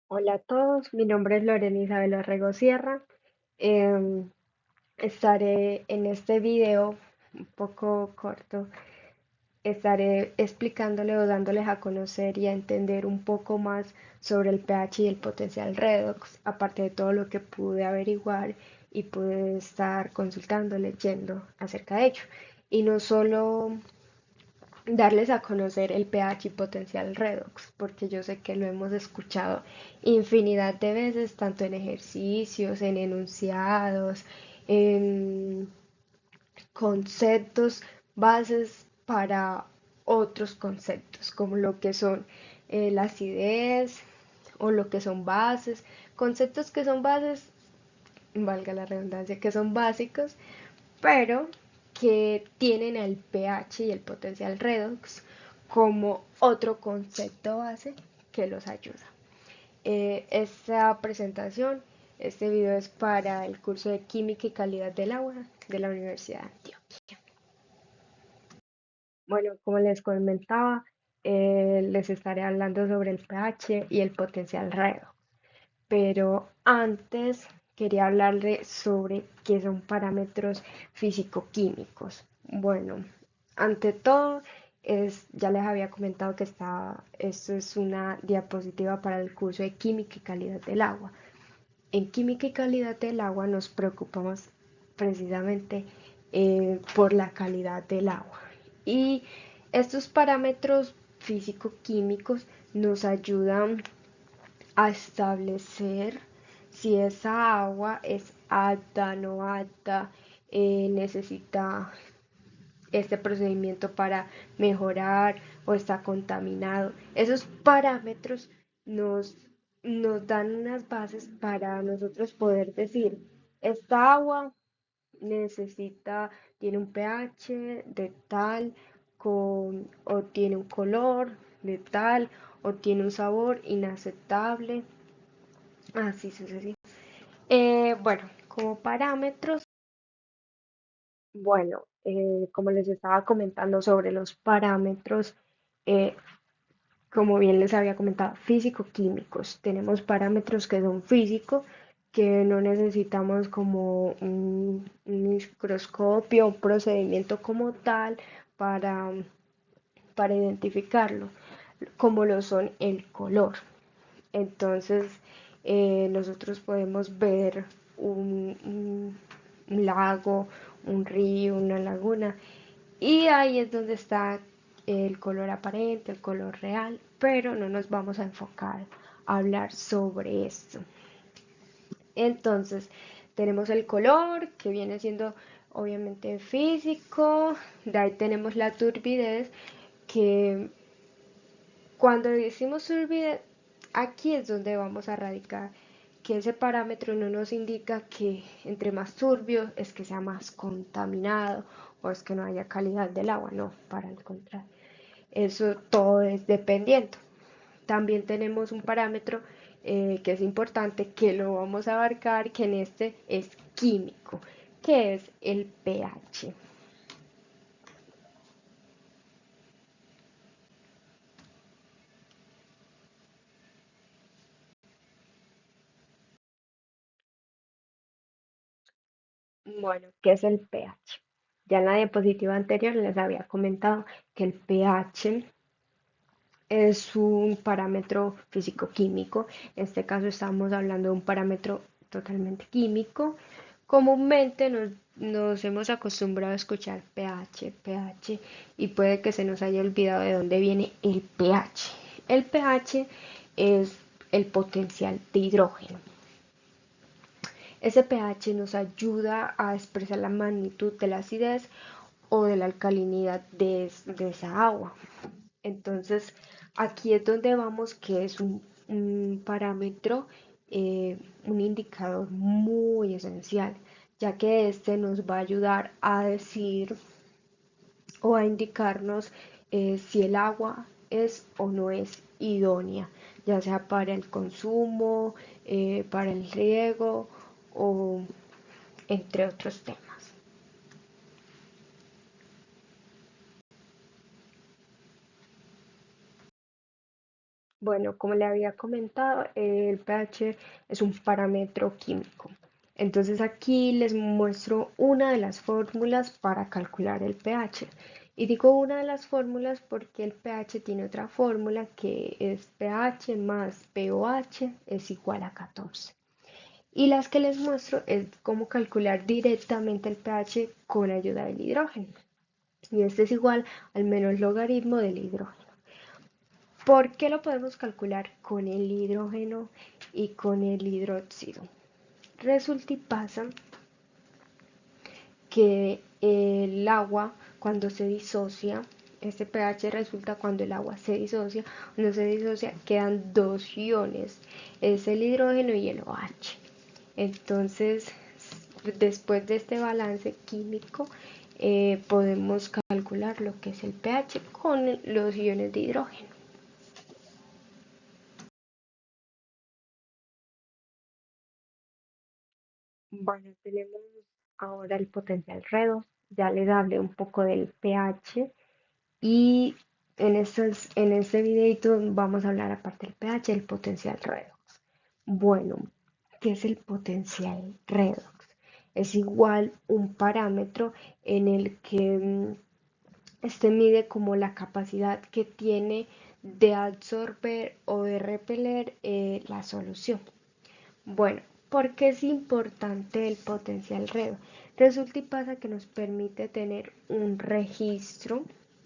Hola a todos, mi nombre es Lorena Isabel Orrego Sierra. Em, Estaré en este video un poco corto, estaré explicándole o dándoles a conocer y a entender un poco más sobre el pH y el potencial redox, aparte de todo lo que pude averiguar y pude estar consultando, leyendo acerca de ello. Y no solo darles a conocer el pH y potencial redox, porque yo sé que lo hemos escuchado infinidad de veces, tanto en ejercicios, en enunciados, en conceptos, bases para otros conceptos, como lo que son la acidez o lo que son bases, conceptos que son bases, valga la redundancia, que son básicos, pero que tienen el pH y el potencial redox como otro concepto base que los ayuda. Esta presentación, este video es para el curso de Química y Calidad del Agua de la Universidad de Antioquia. Bueno, como les comentaba, les estaré hablando sobre el pH y el potencial redox. Pero antes quería hablarle sobre qué son parámetros físico-químicos. Bueno, ante todo, ya les había comentado que esto es una diapositiva para el curso de Química y Calidad del Agua. En Química y Calidad del Agua nos preocupamos precisamente por la calidad del agua. Y estos parámetros físico-químicos nos ayudan a establecer si esa agua es apta, no apta, necesita este procedimiento para mejorar o está contaminado. Esos parámetros nos, nos dan unas bases para nosotros poder decir, esta agua tiene un pH de tal, o tiene un color de tal, o tiene un sabor inaceptable, así sucesivamente. Bueno, como parámetros, como les estaba comentando sobre los parámetros, eh, como bien les había comentado, físico-químicos. Tenemos parámetros que son físicos, que no necesitamos como un microscopio, un procedimiento como tal para, para identificarlo, como lo son el color. Entonces, nosotros podemos ver un lago, un río, una laguna, y ahí es donde está el color aparente, el color real, pero no nos vamos a enfocar a hablar sobre esto. Entonces, tenemos el color, que viene siendo obviamente físico, de ahí tenemos la turbidez, que cuando decimos turbidez, aquí es donde vamos a radicar que ese parámetro no nos indica que entre más turbio es que sea más contaminado o es que no haya calidad del agua, no, para el contrario. Eso todo es dependiendo. También tenemos un parámetro que es importante, que lo vamos a abarcar, que en este es químico, que es el pH. Bueno, ¿qué es el pH? Ya en la diapositiva anterior les había comentado que el pH es un parámetro físico-químico. En este caso estamos hablando de un parámetro totalmente químico. Comúnmente nos hemos acostumbrado a escuchar pH, pH, y puede que se nos haya olvidado de dónde viene el pH. El pH es el potencial de hidrógeno. Ese pH nos ayuda a expresar la magnitud de la acidez o de la alcalinidad de esa agua. Entonces, aquí es donde vamos que es un parámetro, un indicador muy esencial, ya que este nos va a ayudar a decir o a indicarnos si el agua es o no es idónea, ya sea para el consumo, para el riego o entre otros temas. Bueno, como le había comentado, el pH es un parámetro químico. Entonces aquí les muestro una de las fórmulas para calcular el pH. Y digo una de las fórmulas porque el pH tiene otra fórmula que es pH más pOH es igual a 14. Y las que les muestro es cómo calcular directamente el pH con ayuda del hidrógeno. Y este es igual al menos logaritmo del hidrógeno. ¿Por qué lo podemos calcular con el hidrógeno y con el hidróxido? Resulta y pasa que el agua cuando se disocia, este pH resulta cuando el agua se disocia, cuando se disocia quedan dos iones, es el hidrógeno y el OH. Entonces, después de este balance químico, podemos calcular lo que es el pH con los iones de hidrógeno. Bueno, tenemos ahora el potencial redox. Ya les hablé un poco del pH y en este videito vamos a hablar aparte del pH, el potencial redox. Bueno, ¿qué es el potencial redox? Es igual un parámetro en el que este mide como la capacidad que tiene de absorber o de repeler la solución. Bueno, ¿por qué es importante el potencial redo? Resulta y pasa que nos permite tener un registro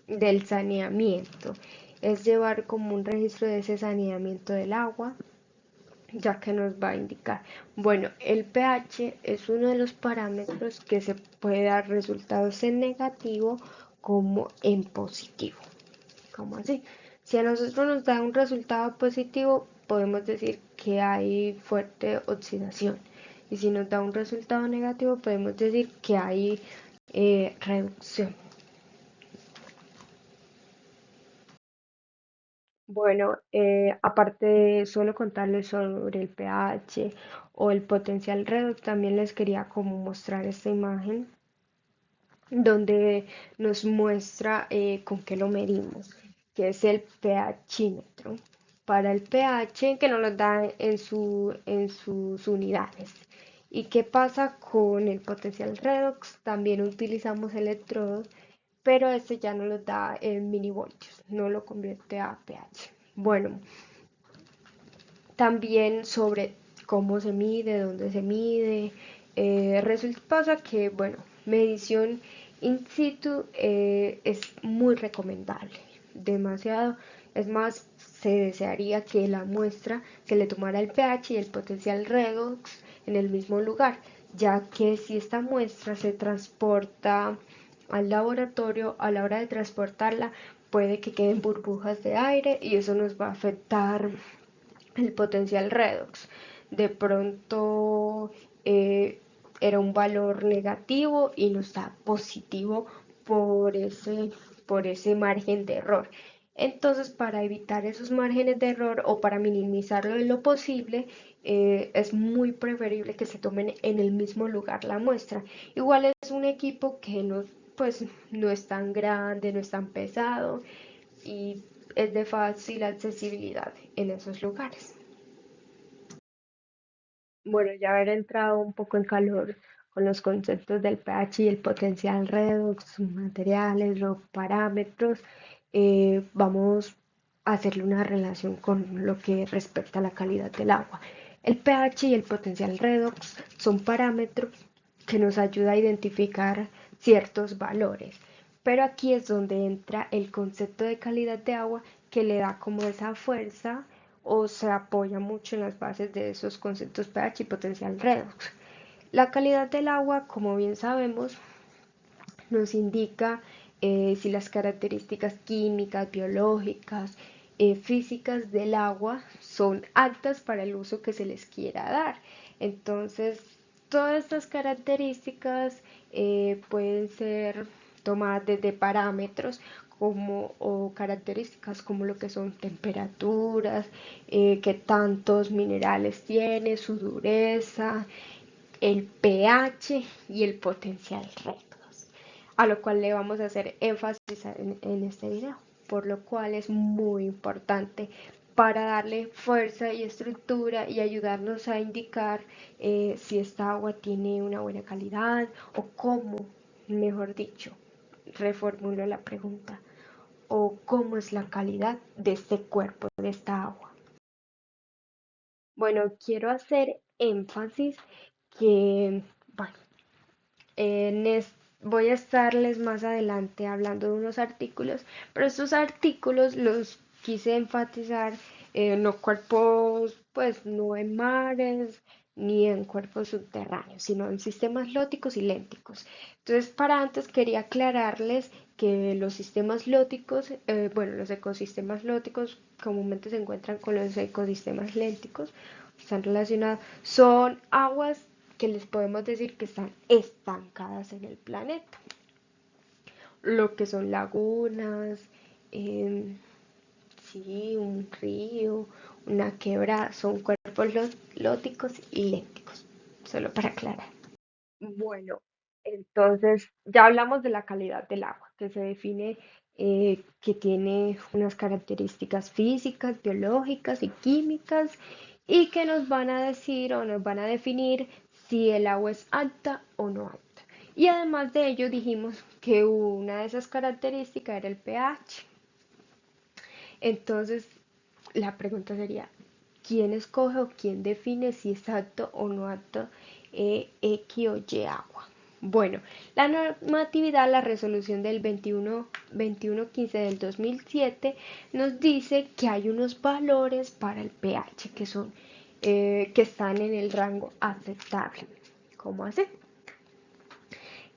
del saneamiento, es llevar como un registro de ese saneamiento del agua, ya que nos va a indicar, bueno, el pH es uno de los parámetros que se puede dar resultados en negativo como en positivo. ¿Cómo así? Si a nosotros nos da un resultado positivo, podemos decir que hay fuerte oxidación. Y si nos da un resultado negativo, podemos decir que hay reducción. Bueno, aparte de solo contarles sobre el pH o el potencial redox, también les quería como mostrar esta imagen donde nos muestra con qué lo medimos, que es el pHímetro. Para el pH que nos lo da en sus unidades. ¿Y qué pasa con el potencial redox? También utilizamos electrodos, pero este ya no lo da en milivoltios, no lo convierte a pH. Bueno, también sobre cómo se mide, dónde se mide. Resulta pasa que, bueno, medición in situ es muy recomendable, demasiado. Es más, se desearía que la muestra se le tomara el pH y el potencial redox en el mismo lugar, ya que si esta muestra se transporta al laboratorio, a la hora de transportarla, puede que queden burbujas de aire y eso nos va a afectar el potencial redox. De pronto era un valor negativo y nos da positivo por por ese margen de error. Entonces, para evitar esos márgenes de error o para minimizarlo en lo posible, es muy preferible que se tomen en el mismo lugar la muestra. Igual es un equipo que no, pues, no es tan grande, no es tan pesado y es de fácil accesibilidad en esos lugares. Bueno, ya haber entrado un poco en calor con los conceptos del pH y el potencial redox, sus materiales, los parámetros, vamos a hacerle una relación con lo que respecta a la calidad del agua. El pH y el potencial redox son parámetros que nos ayuda a identificar ciertos valores, pero aquí es donde entra el concepto de calidad de agua que le da como esa fuerza o se apoya mucho en las bases de esos conceptos pH y potencial redox. La calidad del agua, como bien sabemos, nos indica si las características químicas, biológicas, físicas del agua son aptas para el uso que se les quiera dar. Entonces, todas estas características pueden ser tomadas desde parámetros como, o características como lo que son temperaturas, qué tantos minerales tiene, su dureza, el pH y el potencial redox, a lo cual le vamos a hacer énfasis en este video, por lo cual es muy importante para darle fuerza y estructura y ayudarnos a indicar si esta agua tiene una buena calidad o cómo, mejor dicho, reformulo la pregunta, o cómo es la calidad de este cuerpo, de esta agua. Bueno, quiero hacer énfasis que, bueno, voy a estarles más adelante hablando de unos artículos, pero estos artículos los quise enfatizar en los cuerpos, pues no en mares ni en cuerpos subterráneos, sino en sistemas lóticos y lénticos. Entonces, para antes quería aclararles que los sistemas lóticos, bueno, los ecosistemas lóticos comúnmente se encuentran con los ecosistemas lénticos, están relacionados, son aguas que les podemos decir que están estancadas en el planeta. Lo que son lagunas, eh, sí, un río, una quebrada, son cuerpos lóticos y lénticos, solo para aclarar. Bueno, entonces ya hablamos de la calidad del agua, que se define que tiene unas características físicas, biológicas y químicas y que nos van a decir o nos van a definir si el agua es alta o no alta. Y además de ello dijimos que una de esas características era el pH. Entonces, la pregunta sería, ¿quién escoge o quién define si es apto o no apto X o Y agua? Bueno, la normatividad, la resolución del 2115 del 2007 nos dice que hay unos valores para el pH que son que están en el rango aceptable. ¿Cómo así?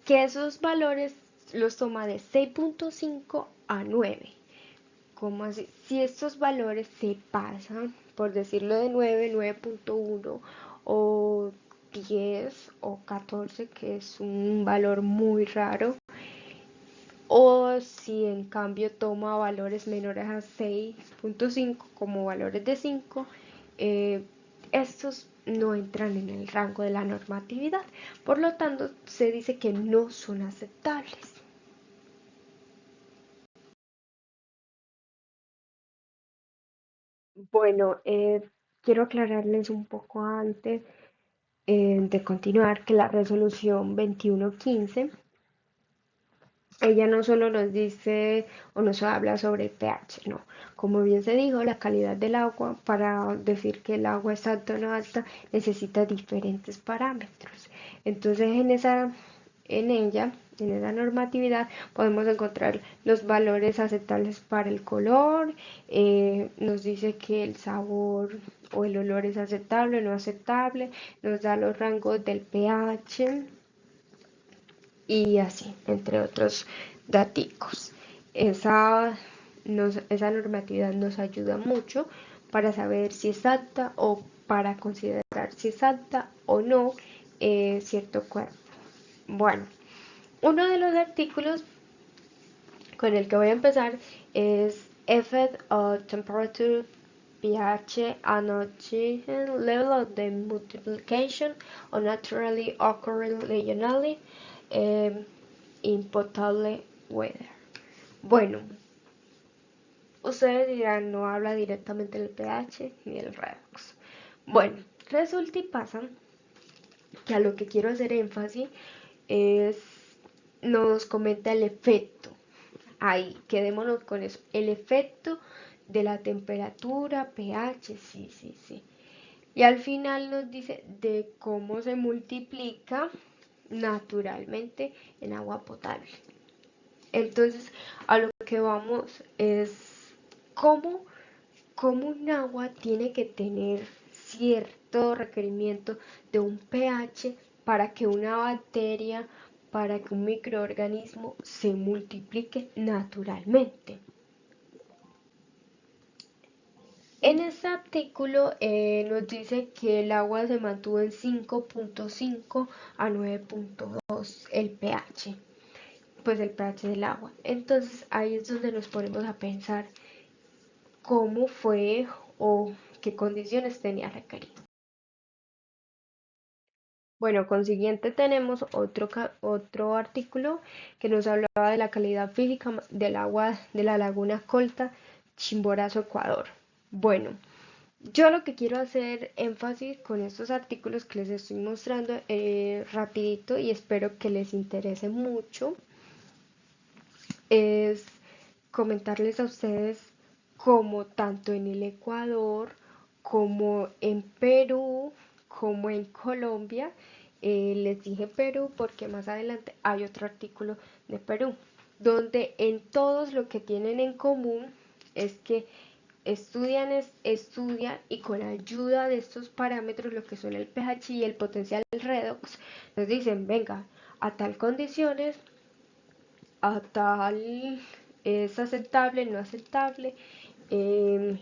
Que esos valores los toma de 6.5 a 9. ¿Cómo así? Si estos valores se pasan, por decirlo de 9, 9.1 o 10 o 14, que es un valor muy raro, o si en cambio toma valores menores a 6.5 como valores de 5, estos no entran en el rango de la normatividad. Por lo tanto, se dice que no son aceptables. Bueno, quiero aclararles un poco antes de continuar que la resolución 2115, ella no solo nos dice o nos habla sobre el pH, no. Como bien se dijo, la calidad del agua, para decir que el agua es alta o no alta, necesita diferentes parámetros. Entonces, en esa normatividad, podemos encontrar los valores aceptables para el color, nos dice que el sabor o el olor es aceptable o no aceptable, nos da los rangos del pH y así, entre otros daticos. Esa normatividad nos ayuda mucho para saber si es apta o para considerar si es apta o no cierto cuerpo. Bueno, uno de los artículos con el que voy a empezar es Effect of Temperature, pH and oxygen level of the multiplication of naturally occurring regionally in potable weather. Bueno, ustedes dirán, no habla directamente del pH ni del redox. Bueno, resulta y pasa que a lo que quiero hacer énfasis es, nos comenta el efecto. Ahí, quedémonos con eso. El efecto de la temperatura, pH, sí, sí, sí. Y al final nos dice de cómo se multiplica naturalmente en agua potable. Entonces, a lo que vamos es cómo, cómo un agua tiene que tener cierto requerimiento de un pH para que una bacteria, para que un microorganismo se multiplique naturalmente. En este artículo nos dice que el agua se mantuvo en 5.5 a 9.2 el pH, pues el pH del agua. Entonces ahí es donde nos ponemos a pensar cómo fue o qué condiciones tenía requerido. Bueno, consiguiente tenemos otro artículo que nos hablaba de la calidad física del agua de la laguna Colta, Chimborazo, Ecuador. Bueno, yo lo que quiero hacer énfasis con estos artículos que les estoy mostrando rapidito y espero que les interese mucho es comentarles a ustedes como tanto en el Ecuador como en Perú como en Colombia, les dije Perú porque más adelante hay otro artículo de Perú, donde en todos lo que tienen en común es que estudian y con ayuda de estos parámetros, lo que son el pH y el potencial redox, nos dicen, venga, a tal condiciones, a tal es aceptable, no aceptable, el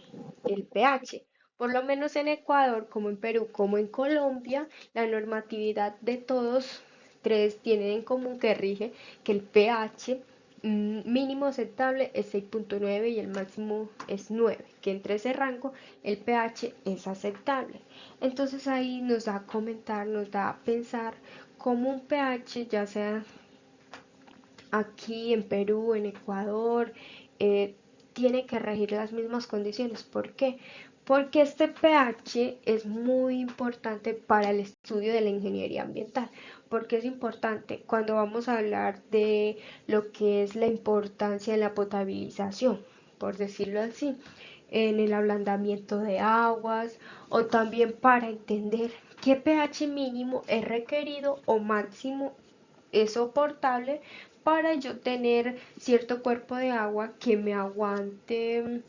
pH. Por lo menos en Ecuador, como en Perú, como en Colombia, la normatividad de todos tres tienen en común que rige que el pH mínimo aceptable es 6,9 y el máximo es 9, que entre ese rango el pH es aceptable. Entonces ahí nos da a comentar, nos da a pensar cómo un pH, ya sea aquí en Perú, en Ecuador, tiene que regir las mismas condiciones. ¿Por qué? Porque este pH es muy importante para el estudio de la ingeniería ambiental. Porque es importante cuando vamos a hablar de lo que es la importancia en la potabilización, por decirlo así, en el ablandamiento de aguas o también para entender qué pH mínimo es requerido o máximo es soportable para yo tener cierto cuerpo de agua que me aguante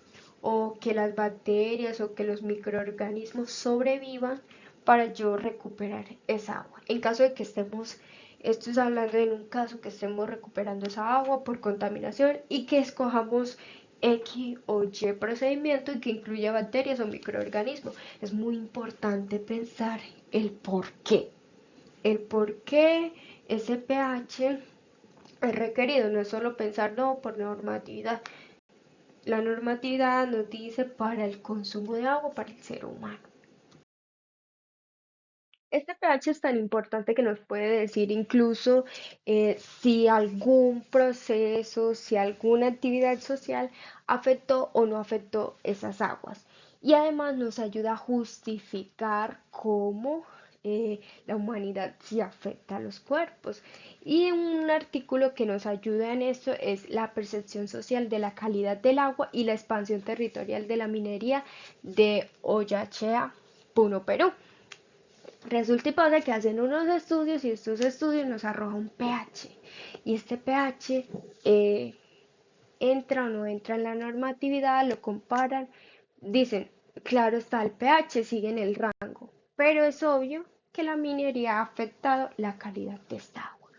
o que las bacterias o que los microorganismos sobrevivan para yo recuperar esa agua. En caso de que estemos, esto es hablando en un caso que estemos recuperando esa agua por contaminación y que escojamos X o Y procedimiento y que incluya bacterias o microorganismos. Es muy importante pensar el por qué ese pH es requerido, no es solo pensar no por normatividad. La normatividad nos dice para el consumo de agua para el ser humano. Este pH es tan importante que nos puede decir incluso si algún proceso, si alguna actividad social afectó o no afectó esas aguas. Y además nos ayuda a justificar cómo la humanidad sí afecta a los cuerpos. Y un artículo que nos ayuda en esto es la percepción social de la calidad del agua y la expansión territorial de la minería de Oyachea, Puno, Perú. Resulta y pasa que hacen unos estudios y estos estudios nos arrojan un pH. Y este pH entra o no entra en la normatividad, lo comparan, dicen, claro está, el pH sigue en el rango, pero es obvio que la minería ha afectado la calidad de esta agua.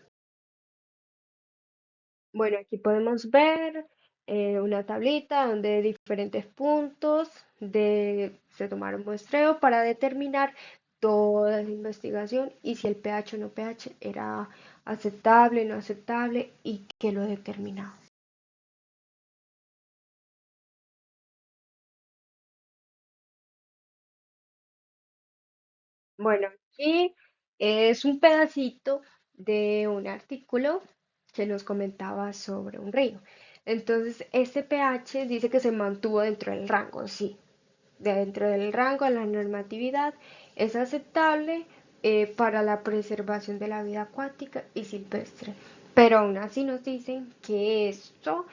Bueno, aquí podemos ver una tablita donde diferentes puntos se tomaron muestreo para determinar toda la investigación y si el pH o no pH era aceptable, no aceptable y qué lo determinaba. Bueno, aquí es un pedacito de un artículo que nos comentaba sobre un río. Entonces, este pH dice que se mantuvo dentro del rango, sí, dentro del rango de la normatividad, es aceptable para la preservación de la vida acuática y silvestre. Pero aún así nos dicen que esto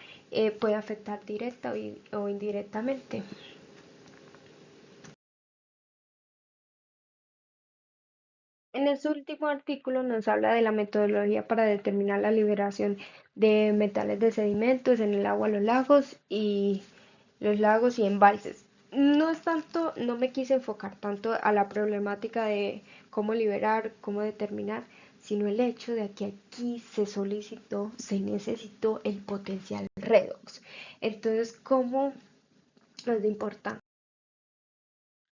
puede afectar directa o indirectamente. En este último artículo nos habla de la metodología para determinar la liberación de metales de sedimentos en el agua, los lagos y embalses. No es tanto, no me quise enfocar tanto a la problemática de cómo liberar, cómo determinar, sino el hecho de que aquí se solicitó, se necesitó el potencial redox. Entonces, ¿cómo es de importante?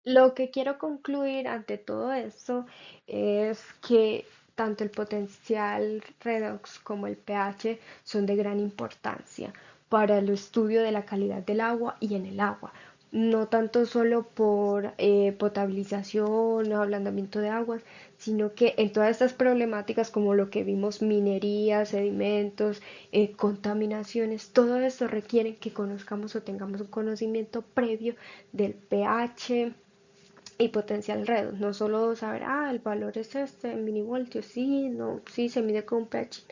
Lo que quiero concluir ante todo esto es que tanto el potencial redox como el pH son de gran importancia para el estudio de la calidad del agua y en el agua. No tanto solo por potabilización o ablandamiento de aguas, sino que en todas estas problemáticas como lo que vimos, minería, sedimentos, contaminaciones, todo esto requiere que conozcamos o tengamos un conocimiento previo del pH y potencial redox, no solo saber, el valor es este, en milivoltios, sí, no, sí, se mide con un pH,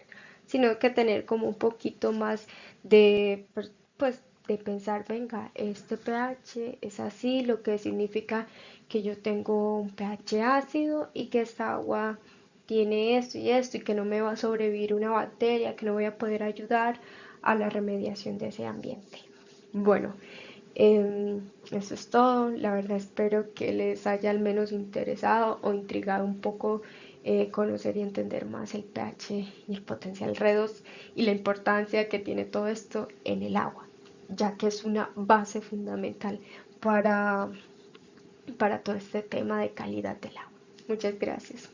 sino que tener como un poquito más de, pues, de pensar, venga, este pH es así, lo que significa que yo tengo un pH ácido y que esta agua tiene esto y que no me va a sobrevivir una bacteria, que no voy a poder ayudar a la remediación de ese ambiente. Bueno, eso es todo. La verdad espero que les haya al menos interesado o intrigado un poco conocer y entender más el pH y el potencial redox y la importancia que tiene todo esto en el agua, ya que es una base fundamental para, para todo este tema de calidad del agua. Muchas gracias.